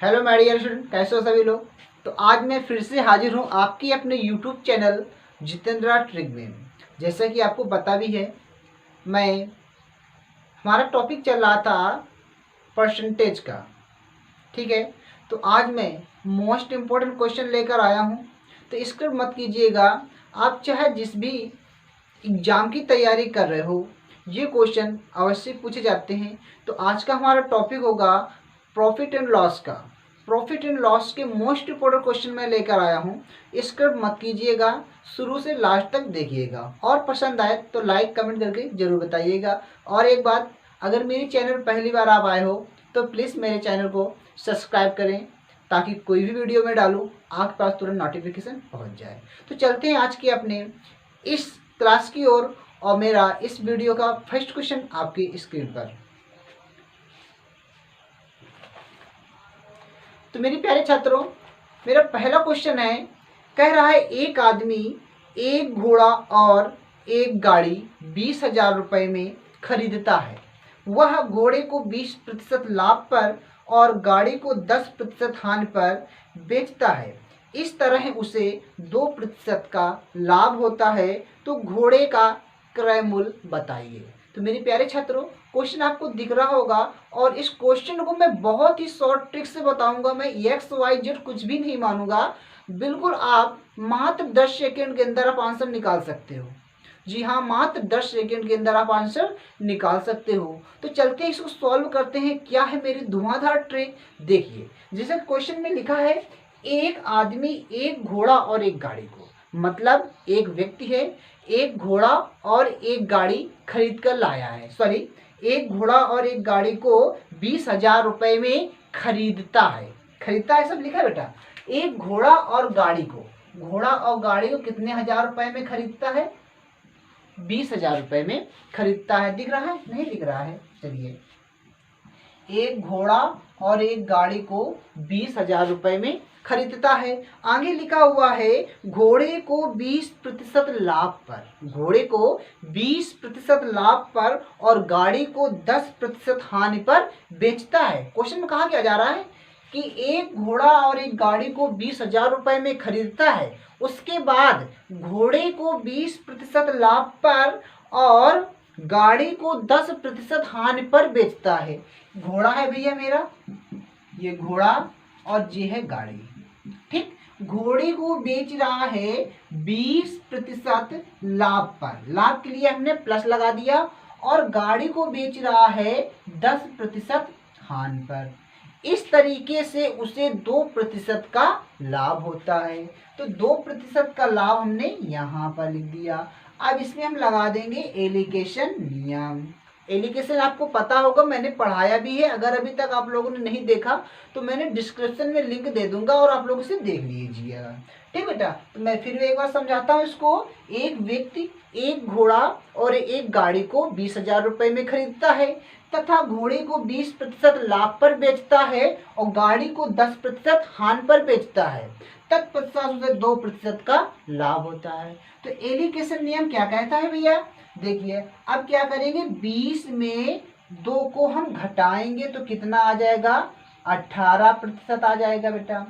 Hello my dear student, कैसे हो सभी लोग। तो आज मैं फिर से हाजिर हूँ आपकी अपने यूट्यूब चैनल जितेंद्रा ट्रिक में। जैसा कि आपको पता भी है, मैं हमारा टॉपिक चल रहा था परसेंटेज का। ठीक है, तो आज मैं मोस्ट इम्पोर्टेंट क्वेश्चन लेकर आया हूँ। तो स्किप मत कीजिएगा। आप चाहे जिस भी एग्ज़ाम की तैयारी कर रहे हो, ये क्वेश्चन अवश्य पूछे जाते हैं। तो आज का हमारा टॉपिक होगा प्रॉफिट एंड लॉस का। प्रॉफिट एंड लॉस के मोस्ट इम्पोर्टेंट क्वेश्चन मैं लेकर आया हूँ। स्किप मत कीजिएगा, शुरू से लास्ट तक देखिएगा और पसंद आए तो लाइक कमेंट करके ज़रूर बताइएगा। और एक बात, अगर मेरे चैनल पर पहली बार आप आए हो तो प्लीज़ मेरे चैनल को सब्सक्राइब करें, ताकि कोई भी वीडियो में डालूँ आपके पास तुरंत नोटिफिकेशन पहुंच जाए। तो चलते हैं आज के अपने इस क्लास की ओर, और मेरा इस वीडियो का फर्स्ट क्वेश्चन आपकी स्क्रीन पर। तो मेरे प्यारे छात्रों, मेरा पहला क्वेश्चन है, कह रहा है एक आदमी एक घोड़ा और एक गाड़ी 20,000 रुपये में खरीदता है। वह घोड़े को 20% लाभ पर और गाड़ी को 10% हानि पर बेचता है। इस तरह उसे 2% का लाभ होता है। तो घोड़े का क्रय मूल्य बताइए। तो मेरे प्यारे छात्रों, क्वेश्चन आपको दिख रहा होगा, और इस क्वेश्चन को मैं बहुत ही शॉर्ट ट्रिक से बताऊंगा। मैं एक्स वाई जेड कुछ भी नहीं मानूंगा। बिल्कुल आप मात्र 10 सेकेंड के अंदर आप आंसर निकाल सकते हो। जी हाँ, मात्र 10 सेकेंड के अंदर आप आंसर निकाल सकते हो। तो चलते हैं, इसको सॉल्व करते हैं। क्या है मेरी धुआंधार ट्रिक, देखिए। जैसे क्वेश्चन में लिखा है, एक आदमी एक घोड़ा और एक गाड़ी को, मतलब एक व्यक्ति है, एक घोड़ा और एक गाड़ी खरीद कर लाया है। सॉरी, एक घोड़ा और एक गाड़ी को 20,000 रुपये में खरीदता है। खरीदता है सब लिखा है बेटा। एक घोड़ा और गाड़ी को, घोड़ा और गाड़ी को कितने हजार रुपए में खरीदता है? 20,000 रुपये में खरीदता है। दिख रहा है? नहीं दिख रहा है। चलिए, एक घोड़ा और एक गाड़ी को 20,000 रुपये में खरीदता है। आगे लिखा हुआ है, घोड़े को 20% लाभ पर, घोड़े को 20% लाभ पर और गाड़ी को 10% हानि पर बेचता है। क्वेश्चन में कहा क्या जा रहा है कि एक घोड़ा और एक गाड़ी को 20,000 रुपये में खरीदता है, उसके बाद घोड़े को 20% लाभ पर और गाड़ी को 10% हानि पर बेचता है। घोड़ा है भैया मेरा, ये घोड़ा और ये है गाड़ी। ठीक, घोड़े को बेच रहा है 20% लाभ पर, लाभ के लिए हमने प्लस लगा दिया, और गाड़ी को बेच रहा है 10% हानि पर। इस तरीके से उसे 2% का लाभ होता है। तो 2% का लाभ हमने यहाँ पर लिख दिया। अब इसमें हम लगा देंगे एलिकेशन नियम। एलिकेशन आपको पता होगा, मैंने पढ़ाया भी है। अगर अभी तक आप लोगों ने नहीं देखा तो मैंने डिस्क्रिप्शन में लिंक दे दूंगा और आप लोग इसे देख लीजिएगा। ठीक बेटा, तो मैं फिर एक बार समझाता हूँ इसको। एक व्यक्ति एक घोड़ा और एक गाड़ी को 20,000 रुपये में खरीदता है तथा घोड़े को 20% लाभ पर बेचता है और गाड़ी को 10% हानि पर बेचता है। तत्पश्चात उसे 2% का लाभ होता है। तो एलिकेशन नियम क्या कहता है भैया? देखिए, अब क्या करेंगे, 20 में 2 को हम घटाएंगे तो कितना आ जाएगा? 18% आ जाएगा बेटा।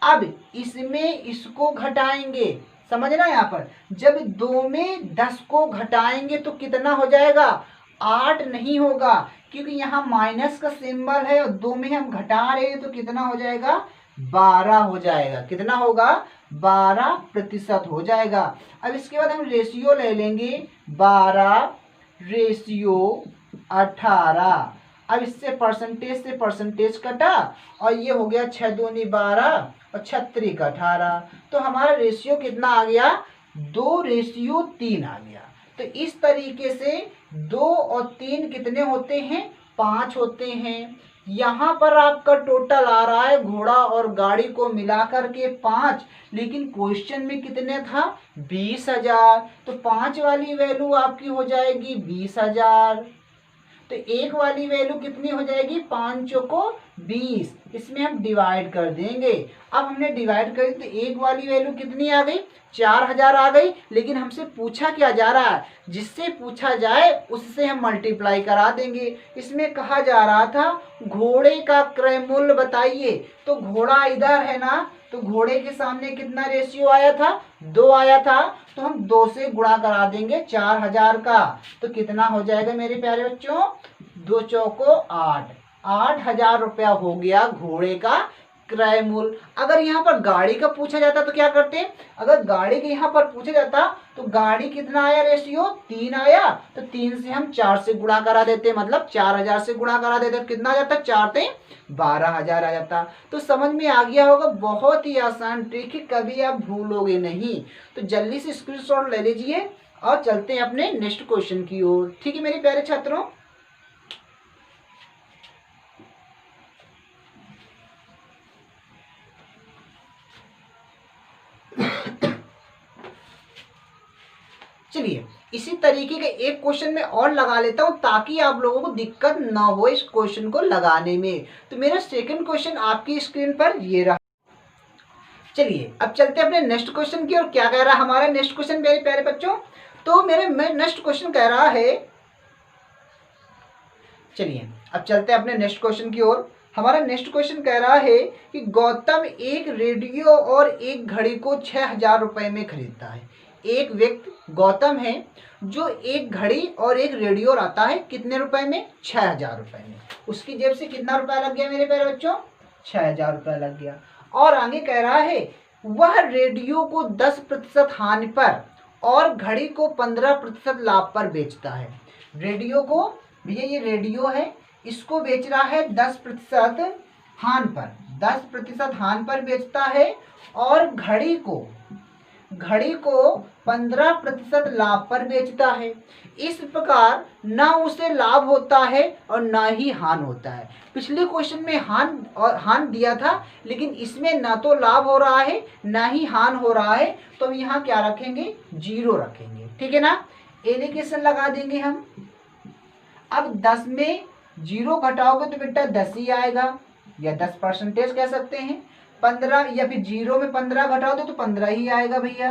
अब इसमें इसको घटाएंगे, समझना यहाँ पर, जब 2 में 10 को घटाएंगे तो कितना हो जाएगा? 8 नहीं होगा, क्योंकि यहाँ माइनस का सिंबल है और 2 में हम घटा रहे हैं तो कितना हो जाएगा? 12 हो जाएगा। कितना होगा? 12% हो जाएगा। अब इसके बाद हम रेशियो ले लेंगे, 12 रेशियो 18। अब इससे परसेंटेज कटा और ये हो गया 6 दूनी 12 और 36 का 18। तो हमारा रेशियो कितना आ गया? 2:3 आ गया। तो इस तरीके से 2 और 3 कितने होते हैं? 5 होते हैं। यहाँ पर आपका टोटल आ रहा है घोड़ा और गाड़ी को मिलाकर के 5, लेकिन क्वेश्चन में कितने था? 20,000। तो 5 वाली वैल्यू आपकी हो जाएगी 20,000। तो एक वाली वैल्यू कितनी हो जाएगी, 5 चौको 20, इसमें हम डिवाइड कर देंगे। अब हमने डिवाइड कर दी तो एक वाली वैल्यू कितनी आ गई, 4000 आ गई। लेकिन हमसे पूछा क्या जा रहा है, जिससे पूछा जाए उससे हम मल्टीप्लाई करा देंगे। इसमें कहा जा रहा था घोड़े का क्रय मूल्य बताइए, तो घोड़ा इधर है ना, तो घोड़े के सामने कितना रेशियो आया था, 2 आया था, तो हम 2 से गुणा करा देंगे 4000 का। तो कितना हो जाएगा मेरे प्यारे बच्चों, 2 चौको 8, 8000 रुपया हो गया घोड़े का क्रय मूल्य। अगर यहाँ पर गाड़ी का पूछा जाता तो क्या करते, अगर गाड़ी के यहाँ पर पूछा जाता तो गाड़ी कितना आया रेशियो, 3 आया, तो 3 से हम 4 से गुणा करा देते, मतलब 4000 से गुणा करा देते, तो कितना आ जाता, 4 से 12000 आ जाता। तो समझ में आ गया होगा, बहुत ही आसान ट्रिक है, कभी आप भूलोगे नहीं। तो जल्दी से स्क्रीनशॉट ले लीजिए और चलते हैं अपने नेक्स्ट क्वेश्चन की ओर। ठीक है मेरे प्यारे छात्रों। चलिए इसी तरीके के एक क्वेश्चन में और लगा लेता हूं ताकि आप लोगों को दिक्कत ना हो इस क्वेश्चन को लगाने में। तो मेरा सेकंड क्वेश्चन आपकी स्क्रीन पर ये रहा। चलिए अब चलते हैं अपने नेक्स्ट क्वेश्चन की और क्या कह रहा है हमारा नेक्स्ट क्वेश्चन मेरे प्यारे बच्चों। तो मेरे नेक्स्ट क्वेश्चन कह रहा है, चलिए अब चलते हैं अपने नेक्स्ट क्वेश्चन की ओर। हमारा नेक्स्ट क्वेश्चन कह रहा है कि गौतम एक रेडियो और एक घड़ी को 6000 रुपए में खरीदता है। एक व्यक्ति गौतम है जो एक घड़ी और एक रेडियो लाता है, कितने रुपए में, 6000 रुपए में। उसकी जेब से कितना रुपया लग गया मेरे प्यारे बच्चों, 6000 रुपया लग गया। और आगे कह रहा है वह रेडियो को 10% हानि पर और घड़ी को 15% लाभ पर बेचता है। रेडियो को, भैया ये रेडियो है, इसको बेच रहा है 10% हानि पर, 10% हानि पर बेचता है, और घड़ी को 15% लाभ पर बेचता है। इस प्रकार ना उसे लाभ होता है और ना ही हान होता है। पिछले क्वेश्चन में हान दिया था, लेकिन इसमें ना तो लाभ हो रहा है ना ही हान हो रहा है, तो हम यहाँ क्या रखेंगे, 0 रखेंगे। ठीक है ना, एलिगेशन लगा देंगे हम। अब 10 में 0 घटाओगे तो बेटा 10 ही आएगा, या 10% कह सकते हैं। 15 या फिर 0 में 15 घटाओ तो 15 ही आएगा भैया।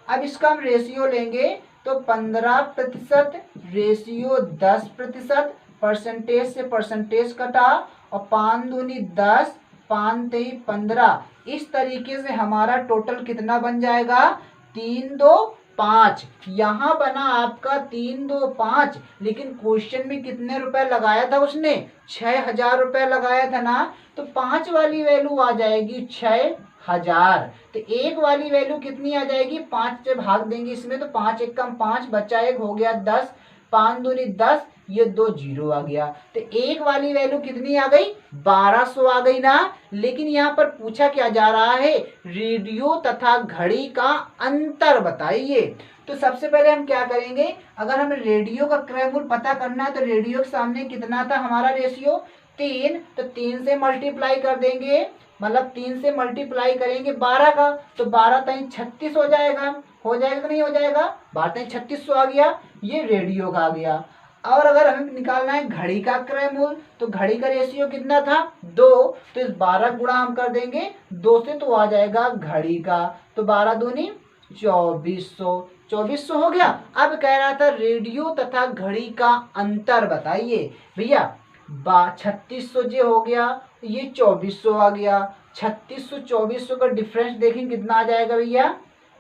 अब इसका हम रेशियो लेंगे तो 15% रेशियो 10%, परसेंटेज से परसेंटेज कटा और 5 दूनी 10, 5 तेई 15। इस तरीके से हमारा टोटल कितना बन जाएगा, 3 2 5। यहाँ बना आपका 3 2 5, लेकिन क्वेश्चन में कितने रुपए लगाया था उसने, 6000 रुपए लगाया था ना, तो 5 वाली वैल्यू आ जाएगी 6000। तो एक वाली वैल्यू कितनी आ जाएगी, 5 से भाग देंगे इसमें, तो 5 एक कम 5 बचा, एक हो गया 10, 5 दूनी 10, ये 2 0 आ गया। तो एक वाली वैल्यू कितनी आ गई, 1200 आ गई ना। लेकिन यहाँ पर पूछा क्या जा रहा है, रेडियो तथा घड़ी का अंतर बताइए। तो सबसे पहले हम क्या करेंगे, अगर हमें रेडियो का क्रय मूल्य पता करना है तो रेडियो के सामने कितना था हमारा रेशियो, 3, तो 3 से मल्टीप्लाई कर देंगे, मतलब 3 से मल्टीप्लाई करेंगे 12 का, तो 12 तीन 36 हो जाएगा। हो जाएगा कि नहीं हो जाएगा, 12 तीन 3600 आ गया, ये रेडियो का आ गया। और अगर हमें निकालना है घड़ी का क्रय मूल्य, तो घड़ी का रेशियो कितना था, 2, तो इस 12 गुणा हम कर देंगे 2 से, तो आ जाएगा घड़ी का, तो 12 दूनी 2400 हो गया। अब कह रहा था रेडियो तथा घड़ी का अंतर बताइए। भैया 3600 जो हो गया, ये 2400 आ गया, 3600 2400 का डिफरेंस देखें कितना आ जाएगा भैया,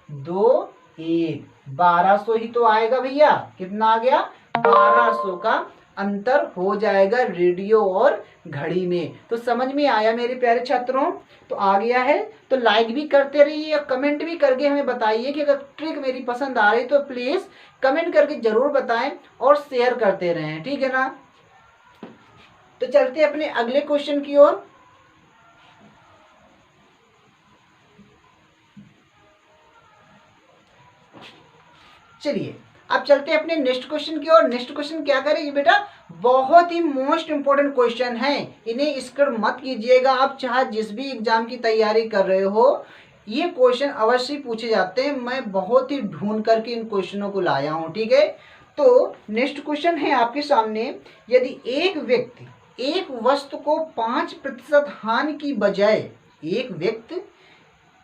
2 1, 1200 ही तो आएगा भैया। कितना आ गया, 1200 का अंतर हो जाएगा रेडियो और घड़ी में। तो समझ में आया मेरे प्यारे छात्रों, तो आ गया है तो लाइक भी करते रहिए और कमेंट भी करके हमें बताइए कि अगर ट्रिक मेरी पसंद आ रही तो प्लीज कमेंट करके जरूर बताएं और शेयर करते रहें, ठीक है ना। तो चलते हैं अपने अगले क्वेश्चन की ओर। चलिए अब चलते हैं अपने नेक्स्ट क्वेश्चन की ओर। नेक्स्ट क्वेश्चन क्या करें, ये बेटा बहुत ही मोस्ट इंपोर्टेंट क्वेश्चन है, इन्हें स्किप मत कीजिएगा। आप चाहे जिस भी एग्जाम की तैयारी कर रहे हो, ये क्वेश्चन अवश्य पूछे जाते हैं। मैं बहुत ही ढूंढ करके इन क्वेश्चनों को लाया हूँ, ठीक है। तो नेक्स्ट क्वेश्चन है आपके सामने, यदि एक व्यक्ति एक वस्तु को 5% हानि की बजाय, एक व्यक्ति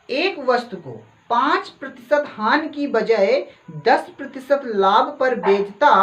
एक वस्तु को 5% हानि की बजाय 10% लाभ पर बेचता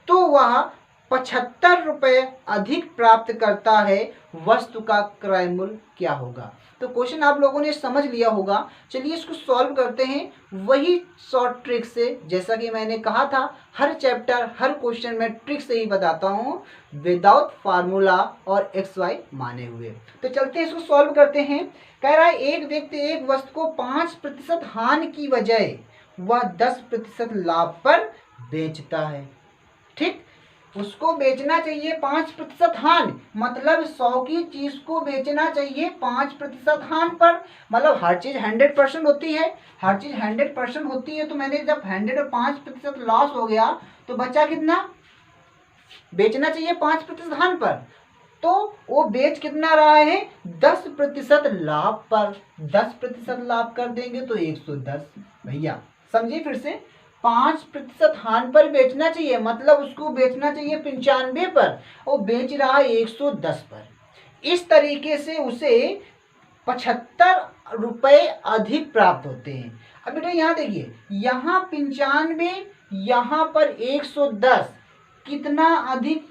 तो वह 75 रुपये अधिक प्राप्त करता है, वस्तु का क्रय मूल्य क्या होगा। तो क्वेश्चन आप लोगों ने समझ लिया होगा। चलिए इसको सॉल्व करते हैं वही शॉर्ट ट्रिक से। जैसा कि मैंने कहा था, हर चैप्टर हर क्वेश्चन में ट्रिक से ही बताता हूँ, विदाउट फार्मूला और XY माने हुए। तो चलते हैं इसको सॉल्व करते हैं। कह रहा है एक व्यक्ति एक वस्तु को 5% हानि की बजाय वह 10% लाभ पर बेचता है। ठीक, उसको बेचना चाहिए 5% हानि, मतलब 100 की चीज को बेचना चाहिए 5% हानि पर। मतलब हर चीज 100% होती है, हर चीज 100% होती है। तो मैंने जब 100 और 5% लॉस हो गया तो बचा कितना, बेचना चाहिए 5% हानि पर, तो वो बेच कितना रहा है, 10% लाभ पर। 10% लाभ कर देंगे तो 110। भैया समझिए फिर से, 5% हानि पर बेचना चाहिए, मतलब उसको बेचना चाहिए 95 पर, वो बेच रहा है 110 पर। इस तरीके से उसे 75 रुपये अधिक प्राप्त होते हैं। अब बेटा यहाँ देखिए, यहाँ 95, यहाँ पर 110, कितना अधिक,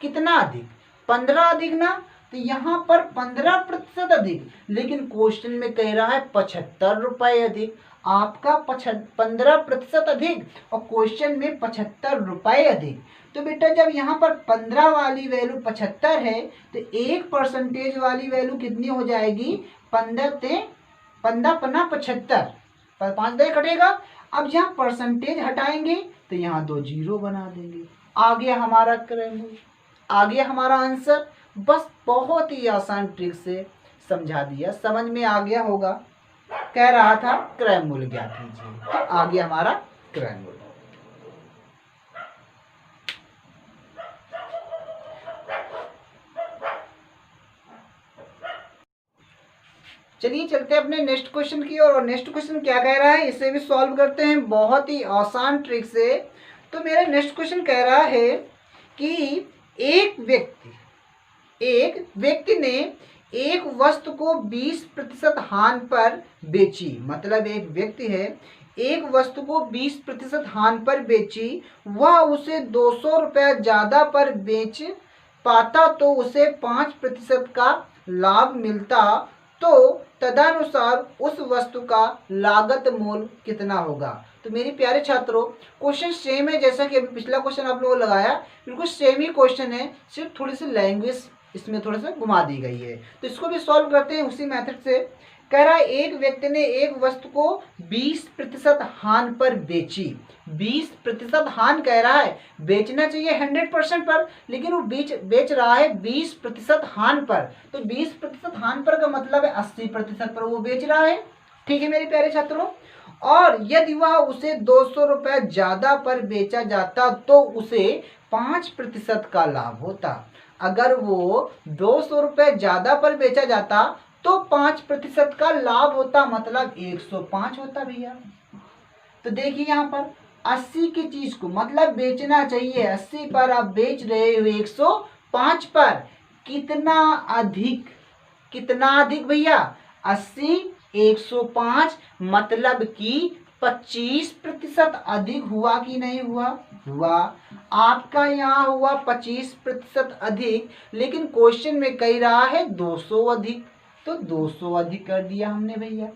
कितना अधिक, 15 अधिक ना, तो यहाँ पर 15% अधिक, लेकिन क्वेश्चन में कह रहा है 75 रुपये अधिक। आपका 15% अधिक और क्वेश्चन में 75 रुपये अधिक। तो बेटा जब यहाँ पर 15 वाली वैल्यू 75 है तो 1% वाली वैल्यू कितनी हो जाएगी, 15 पन्ना 75, 5 दे कटेगा। अब यहाँ परसेंटेज हटाएंगे तो यहाँ 2 जीरो बना देंगे, आ गया हमारा क्रय मूल्य, आ गया हमारा आंसर। बस बहुत ही आसान ट्रिक से समझा दिया, समझ में आ गया होगा। कह रहा था क्रय मूल्य ज्ञात कीजिए, आ गया हमारा क्रय मूल्य। चलिए चलते हैं अपने नेक्स्ट क्वेश्चन की ओर। और नेक्स्ट क्वेश्चन क्या कह रहा है, इसे भी सॉल्व करते हैं बहुत ही आसान ट्रिक से। तो मेरा नेक्स्ट क्वेश्चन कह रहा है कि एक व्यक्ति ने एक वस्तु को 20% हानि पर बेची। मतलब एक व्यक्ति है, एक वस्तु को 20% हानि पर बेची, वह उसे 200 रुपया ज़्यादा पर बेच पाता तो उसे 5% का लाभ मिलता, तो तदनुसार उस वस्तु का लागत मूल्य कितना होगा। तो मेरे प्यारे छात्रों, क्वेश्चन सेम है जैसा कि अभी पिछला क्वेश्चन आप लोगों ने लगाया, बिल्कुल सेम ही क्वेश्चन है, सिर्फ थोड़ी सी लैंग्वेज इसमें थोड़ा सा घुमा दी गई है। तो इसको भी सॉल्व करते हैं उसी मेथड से। कह रहा है एक व्यक्ति ने एक वस्तु को 20% हानि पर बेची। 20% हानि कह रहा है, बेचना चाहिए 100% पर, लेकिन वो बेच रहा है 20% हानि पर। तो 20% हानि पर का मतलब है 80% पर वो बेच रहा है। ठीक है मेरे प्यारे छात्रों, और यदि वह उसे 200 रुपये ज्यादा पर बेचा जाता तो उसे 5% का लाभ होता। अगर वो 200 रुपये ज्यादा पर बेचा जाता तो 5% का लाभ होता, मतलब 105 होता भैया। तो देखिए यहाँ पर 80 की चीज को मतलब बेचना चाहिए 80 पर, आप बेच रहे हो 105 पर। कितना अधिक, कितना अधिक भैया, 80 105, मतलब कि 25% अधिक हुआ कि नहीं हुआ, हुआ। आपका यहाँ हुआ 25% अधिक, लेकिन क्वेश्चन में कह रहा है 200 अधिक, तो 200 अधिक कर दिया हमने भैया।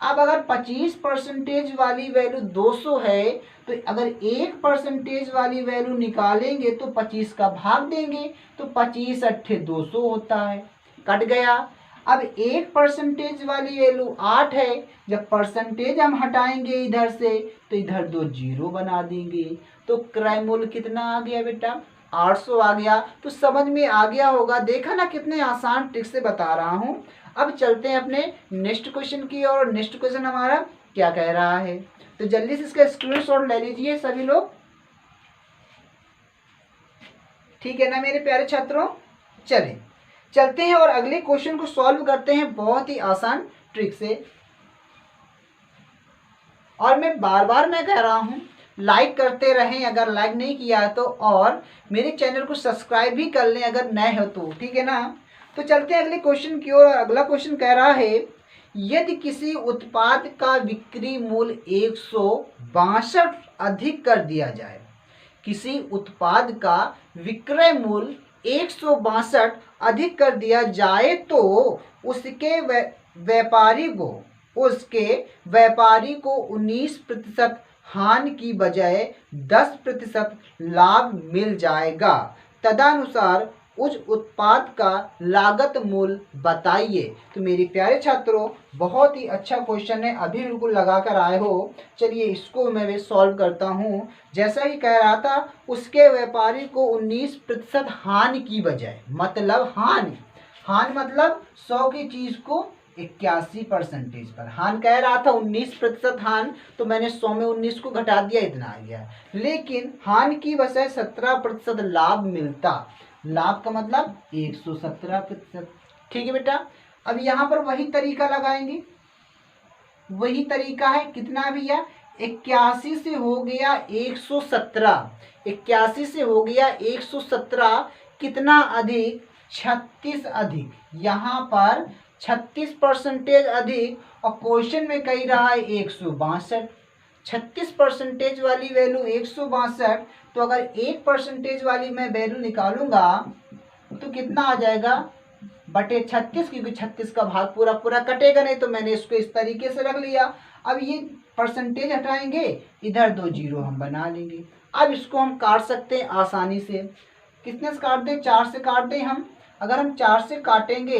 अब अगर 25% वाली वैल्यू 200 है, तो अगर 1% वाली वैल्यू निकालेंगे तो 25 का भाग देंगे, तो 25 अट्ठे 200 होता है, कट गया। अब 1% वाली वैल्यू 8 है, जब परसेंटेज हम हटाएंगे इधर से तो इधर 2 जीरो बना देंगे, तो क्रय मूल्य कितना आ गया बेटा, 800 आ गया। तो समझ में आ गया होगा, देखा ना कितने आसान ट्रिक से बता रहा हूँ। अब चलते हैं अपने नेक्स्ट क्वेश्चन की और नेक्स्ट क्वेश्चन हमारा क्या कह रहा है, तो जल्दी से इसका स्क्रीनशॉट ले लीजिए सभी लोग। ठीक है ना मेरे प्यारे छात्रों, चलते हैं और अगले क्वेश्चन को सॉल्व करते हैं बहुत ही आसान ट्रिक से। और मैं बार बार मैं कह रहा हूं, लाइक करते रहें अगर लाइक नहीं किया है तो, और मेरे चैनल को सब्सक्राइब भी कर लें अगर नए हो तो, ठीक है ना। तो चलते हैं अगले क्वेश्चन की ओर। अगला क्वेश्चन कह रहा है, यदि किसी उत्पाद का बिक्री मूल्य 162 अधिक कर दिया जाए, किसी उत्पाद का विक्रय मूल्य 162 अधिक कर दिया जाए तो उसके व्यापारी को 19% हानि की बजाय 10% लाभ मिल जाएगा। तदनुसार उस उत्पाद का लागत मूल्य बताइए। तो मेरे प्यारे छात्रों, बहुत ही अच्छा क्वेश्चन है, अभी बिल्कुल लगा कर आए हो। चलिए इसको मैं भी सॉल्व करता हूँ। जैसा कि कह रहा था, उसके व्यापारी को 19% हानि की बजाय, मतलब हानि मतलब 100 की चीज को 81% पर हानि कह रहा था, 19% हानि, तो मैंने 100 में 19 को घटा दिया, इतना आ गया। लेकिन हानि की बजाय 17% लाभ मिलता, लाभ का मतलब 117%। ठीक है बेटा, अब यहाँ पर वही तरीका लगाएंगे, वही तरीका है। कितना भैया, 81 से हो गया 117, 81 से हो गया 117, कितना अधिक, 36 अधिक, यहाँ पर 36% अधिक, और क्वेश्चन में कही रहा है 162। 36% वाली वैल्यू 162, तो अगर 1% वाली मैं वैल्यू निकालूंगा तो कितना आ जाएगा, बटे 36, क्योंकि 36 का भाग पूरा पूरा कटेगा नहीं, तो मैंने इसको इस तरीके से रख लिया। अब ये परसेंटेज हटाएंगे, इधर 2 जीरो हम बना लेंगे। अब इसको हम काट सकते हैं आसानी से। कितने से काट दें, 4 से काट दें हम। अगर हम 4 से काटेंगे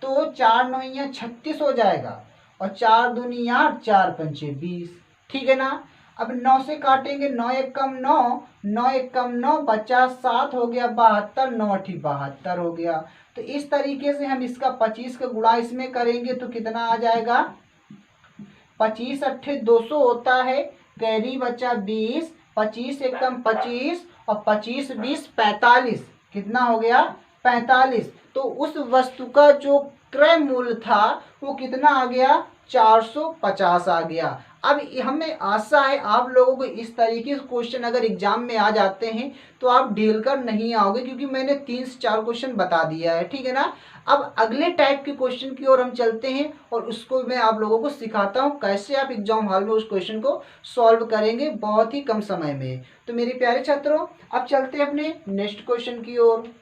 तो 4 9 36 हो जाएगा, और 4 दूनी 8, 4 पंचे 20, ठीक है ना। अब 9 से काटेंगे, 9 एक कम 9, 9 एक कम 9, बचा 7, हो गया 72, 9 8 72 हो गया। तो इस तरीके से हम इसका 25 का गुणा इसमें करेंगे तो कितना आ जाएगा, 25 8 200 होता है, कैरी बचा 20, 25 एक कम 25, और 25 20 45, कितना हो गया, 45। तो उस वस्तु का जो क्रय मूल्य था वो कितना आ गया, 450 आ गया। अब हमें आशा है आप लोगों को इस तरीके से क्वेश्चन अगर एग्जाम में आ जाते हैं तो आप ढील कर नहीं आओगे, क्योंकि मैंने 3 से 4 क्वेश्चन बता दिया है, ठीक है ना। अब अगले टाइप के क्वेश्चन की ओर हम चलते हैं, और उसको मैं आप लोगों को सिखाता हूँ कैसे आप एग्जाम हॉल में उस क्वेश्चन को सॉल्व करेंगे बहुत ही कम समय में। तो मेरे प्यारे छात्रों, अब चलते हैं अपने नेक्स्ट क्वेश्चन की ओर।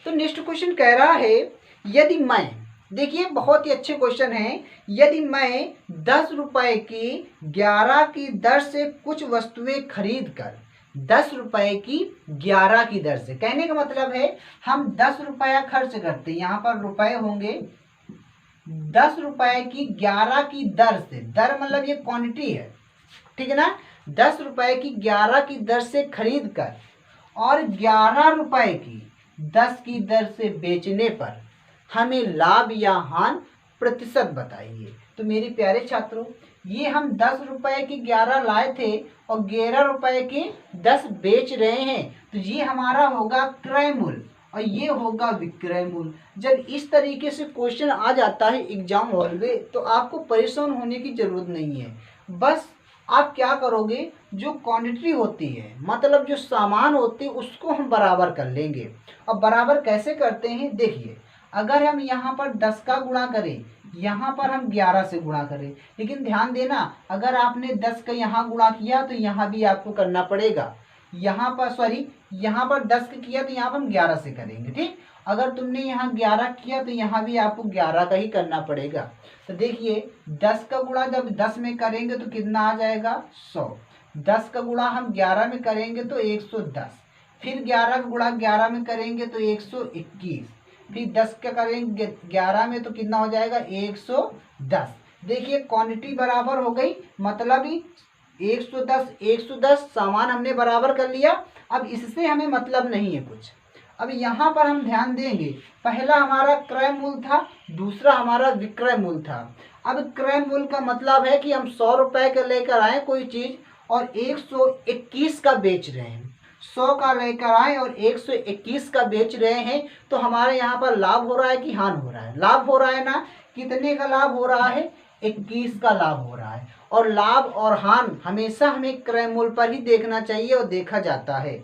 तो नेक्स्ट क्वेश्चन कह रहा है, यदि मैं, देखिए बहुत ही अच्छे क्वेश्चन है, यदि मैं 10 रुपए की 11 की दर से कुछ वस्तुएं खरीद कर, 10 रुपए की 11 की दर से, कहने का मतलब है हम 10 रुपया खर्च करते हैं, यहाँ पर रुपए होंगे, 10 रुपए की 11 की दर से, दर मतलब ये क्वांटिटी है, ठीक है ना। 10 रुपए की 11 की दर से खरीद कर और 11 रुपए की 10 की दर से बेचने पर हमें लाभ या हानि प्रतिशत बताइए। तो मेरे प्यारे छात्रों, ये हम 10 रुपए की 11 लाए थे और 11 रुपए के 10 बेच रहे हैं, तो ये हमारा होगा क्रय मूल्य और ये होगा विक्रय मूल्य। जब इस तरीके से क्वेश्चन आ जाता है एग्जाम हॉल में तो आपको परेशान होने की जरूरत नहीं है। बस आप क्या करोगे, जो क्वांटिटी होती है, मतलब जो सामान होती है, उसको हम बराबर कर लेंगे। अब बराबर कैसे करते हैं, देखिए, अगर हम यहाँ पर 10 का गुणा करें, यहाँ पर हम 11 से गुणा करें, लेकिन ध्यान देना, अगर आपने 10 का यहाँ गुणा किया तो यहाँ भी आपको करना पड़ेगा। यहाँ पर सॉरी, यहाँ पर 10 का किया तो यहाँ पर हम 11 से करेंगे, ठीक। अगर तुमने यहाँ 11 किया तो यहाँ भी आपको 11 का ही करना पड़ेगा। तो देखिए, 10 का गुणा जब 10 में करेंगे तो कितना आ जाएगा, 100। 10 का गुणा हम 11 में करेंगे तो 110, फिर 11 का गुणा 11 में करेंगे तो 121, फिर 10 का करेंगे 11 में तो कितना हो जाएगा, 110। देखिए क्वांटिटी बराबर हो गई, मतलब 110 सामान हमने बराबर कर लिया। अब इससे हमें मतलब नहीं है कुछ। अब यहाँ पर हम ध्यान देंगे, पहला हमारा क्रय मूल्य था, दूसरा हमारा विक्रय मूल्य था। अब क्रय मूल्य का मतलब है कि हम 100 रुपए का लेकर आए कोई चीज और 121 का बेच रहे हैं। 100 का लेकर आए और 121 का बेच रहे हैं, तो हमारे यहाँ पर लाभ हो रहा है कि हानि हो रहा है, लाभ हो रहा है ना। कितने का लाभ हो रहा है, 21 का लाभ हो रहा है। और लाभ और हानि हमेशा हमें क्रय मूल्य पर ही देखना चाहिए और देखा जाता है।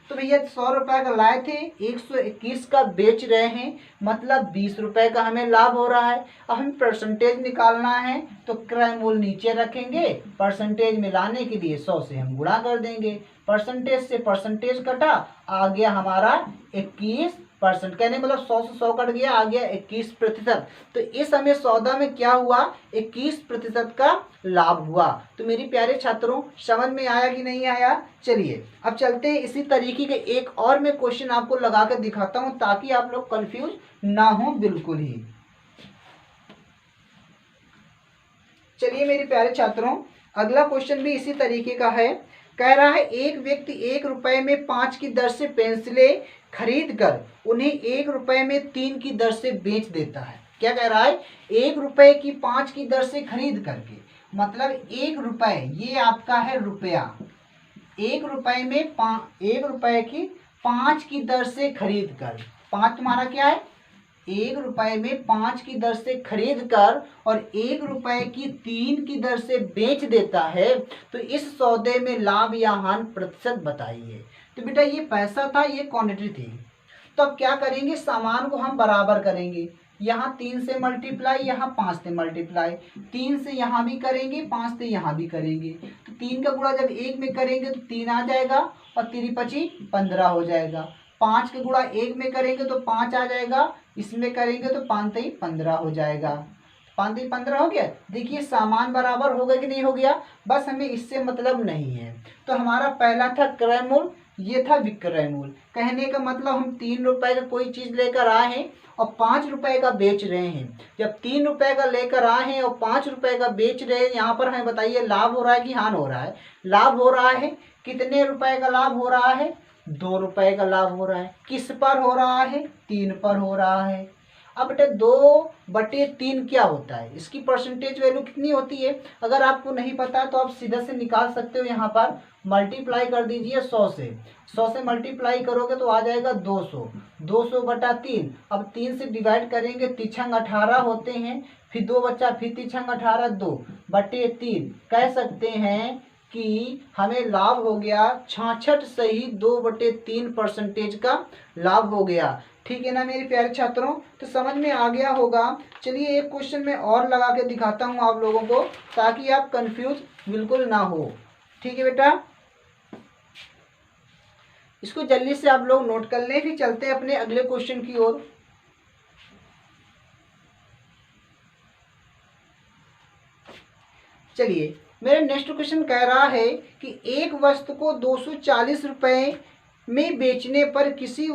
तो भैया 100 रुपए का लाए थे, 121 का बेच रहे हैं, मतलब 20 रुपए का हमें लाभ हो रहा है। अब हमें परसेंटेज निकालना है तो क्रय मूल्य नीचे रखेंगे, परसेंटेज में लाने के लिए 100 से हम गुणा कर देंगे, परसेंटेज से परसेंटेज कटा, आ गया हमारा 21%। कहने मतलब 100 से 100 कट गया, आ गया 21%। तो इस हमें सौदा में क्या हुआ, 21% का लाभ हुआ। तो मेरी प्यारे छात्रों, समझ में आया कि नहीं आया? चलिए अब चलते हैं, इसी तरीके के एक और मैं क्वेश्चन आपको लगा कर दिखाता हूं ताकि आप लोग कंफ्यूज ना हो बिल्कुल ही। चलिए मेरे प्यारे छात्रों, अगला क्वेश्चन भी इसी तरीके का है। कह रहा है एक व्यक्ति 1 रुपए में 5 की दर से पेंसिलें खरीद कर उन्हें 1 रुपए में 3 की दर से बेच देता है। क्या कह रहा है? 1 रुपए की 5 की दर से खरीद करके, मतलब 1 रुपए ये आपका है रुपया, 1 रुपए में 1 रुपए की 5 की दर से खरीद कर, 5 तुम्हारा क्या है? 1 रुपए में 5 की दर से खरीद कर और 1 रुपए की 3 की दर से बेच देता है। तो इस सौदे में लाभ या हानि प्रतिशत बताइए। तो बेटा ये पैसा था, ये क्वांटिटी थी। तो अब क्या करेंगे, सामान को हम बराबर करेंगे। यहाँ 3 से मल्टीप्लाई, यहाँ 5 से मल्टीप्लाई, 3 से यहाँ भी करेंगे, 5 से यहाँ भी करेंगे। तो 3 का गुणा जब 1 में करेंगे तो 3 आ जाएगा और 3 पची 15 हो जाएगा। 5 का गुणा 1 में करेंगे तो 5 आ जाएगा, इसमें करेंगे तो 5 3 15 हो जाएगा। 5 3 15 हो गया। देखिए सामान बराबर हो गया कि नहीं हो गया? बस हमें इससे मतलब नहीं है। तो हमारा पहला था क्रय मूल्य, ये था विक्रय मूल्य। कहने का मतलब हम 3 रुपए का कोई चीज लेकर आए हैं और 5 रुपए का बेच रहे हैं। जब 3 रुपए का लेकर आए हैं और 5 रुपए का बेच रहे हैं, यहाँ पर हमें बताइए लाभ हो रहा है कि हानि हो रहा है? लाभ हो रहा है। कितने रुपए का लाभ हो रहा है? 2 रुपए का लाभ हो रहा है। किस पर हो रहा है? 3 पर हो रहा है। अब बेटे 2/3 क्या होता है? इसकी परसेंटेज वैल्यू कितनी होती है? अगर आपको नहीं पता तो आप सीधा से निकाल सकते हो। यहाँ पर मल्टीप्लाई कर दीजिए 100 से, 100 से मल्टीप्लाई करोगे तो आ जाएगा 200, 200/3। अब 3 से डिवाइड करेंगे, तिछंग 18 होते हैं, फिर 2 बच्चा, फिर तिछंग 18, 2/3। कह सकते हैं कि हमें लाभ हो गया 66 सही 2/3% का लाभ हो गया। ठीक है ना मेरे प्यारे छात्रों? तो समझ में आ गया होगा। चलिए एक क्वेश्चन मैं और लगा के दिखाता हूँ आप लोगों को ताकि आप कंफ्यूज बिल्कुल ना हो। ठीक है बेटा, इसको जल्दी से आप लोग नोट कर लें, फिर चलते हैं अपने अगले क्वेश्चन की ओर। चलिए मेरा नेक्स्ट क्वेश्चन कह रहा है कि एक वस्तु को 240 रुपए में बेचने पर किसी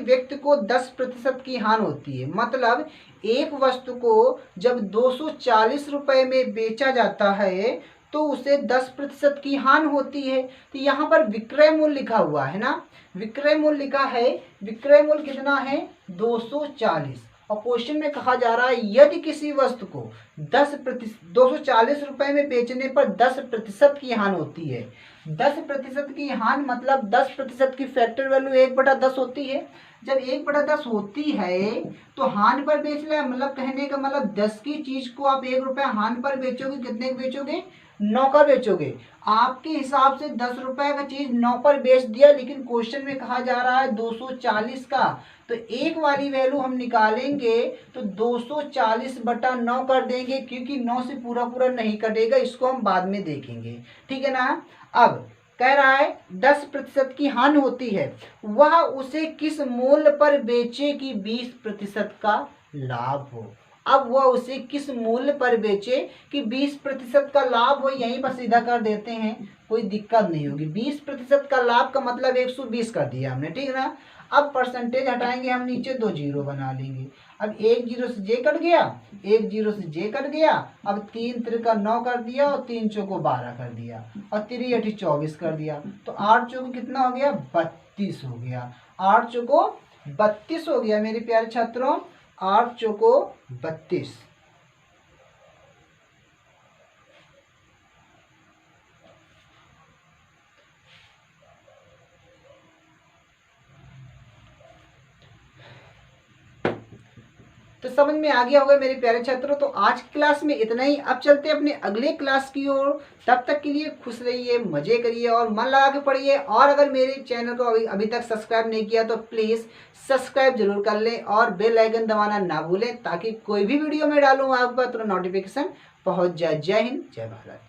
व्यक्ति को 10% की हानि होती है। मतलब एक वस्तु को जब 240 रुपए में बेचा जाता है तो उसे 10% की हानि होती है। तो यहाँ पर विक्रय मूल्य लिखा हुआ है ना, विक्रय मूल्य लिखा है। विक्रय मूल्य कितना है? 240। और क्वेश्चन में कहा जा रहा है यदि किसी वस्तु को 240 रुपए में बेचने पर 10% की हानि होती है। 10% की हानि मतलब 10% की फैक्टर वैल्यू 1/10 होती है। जब 1/10 होती है तो हानि पर बेच रहे, मतलब कहने का मतलब 10 की चीज को आप 1 रुपया हानि पर बेचोगे, कितने का बेचोगे? 9 का बेचोगे। आपके हिसाब से 10 रुपए का चीज 9 पर बेच दिया, लेकिन क्वेश्चन में कहा जा रहा है 240 का। तो एक वाली वैल्यू हम निकालेंगे तो 240/9 कर देंगे, क्योंकि 9 से पूरा पूरा नहीं कटेगा, इसको हम बाद में देखेंगे। ठीक है ना? अब कह रहा है 10% की हानि होती है, वह उसे किस मूल्य पर बेचे कि 20% का लाभ हो। अब वह उसे किस मूल्य पर बेचे कि 20% का लाभ हो। यहीं पर सीधा कर देते हैं, कोई दिक्कत नहीं होगी। 20% का लाभ का मतलब 120 कर दिया हमने, ठीक है ना? अब परसेंटेज हटाएंगे हम, नीचे 2 जीरो बना लेंगे। अब 1 जीरो से जे कट गया, 1 जीरो से जे कट गया। अब 3 3 9 कर दिया और 3 चौको 12 कर दिया और 3 8 24 कर दिया। तो 8 चौको कितना हो गया? 32 हो गया। 8 चौको 32 हो गया मेरे प्यारे छात्रों, 8 चौको 32। तो समझ में आ गया होगा मेरे प्यारे छात्रों। तो आज की क्लास में इतना ही। अब चलते हैं अपने अगले क्लास की ओर। तब तक के लिए खुश रहिए, मजे करिए और मन लगा के पढ़िए। और अगर मेरे चैनल को अभी तक सब्सक्राइब नहीं किया तो प्लीज़ सब्सक्राइब जरूर कर लें और बेल आइकन दबाना ना भूलें, ताकि कोई भी वीडियो मैं डालूँ आपके पास तुरंत नोटिफिकेशन पहुंच जाए। जय हिंद, जय भारत।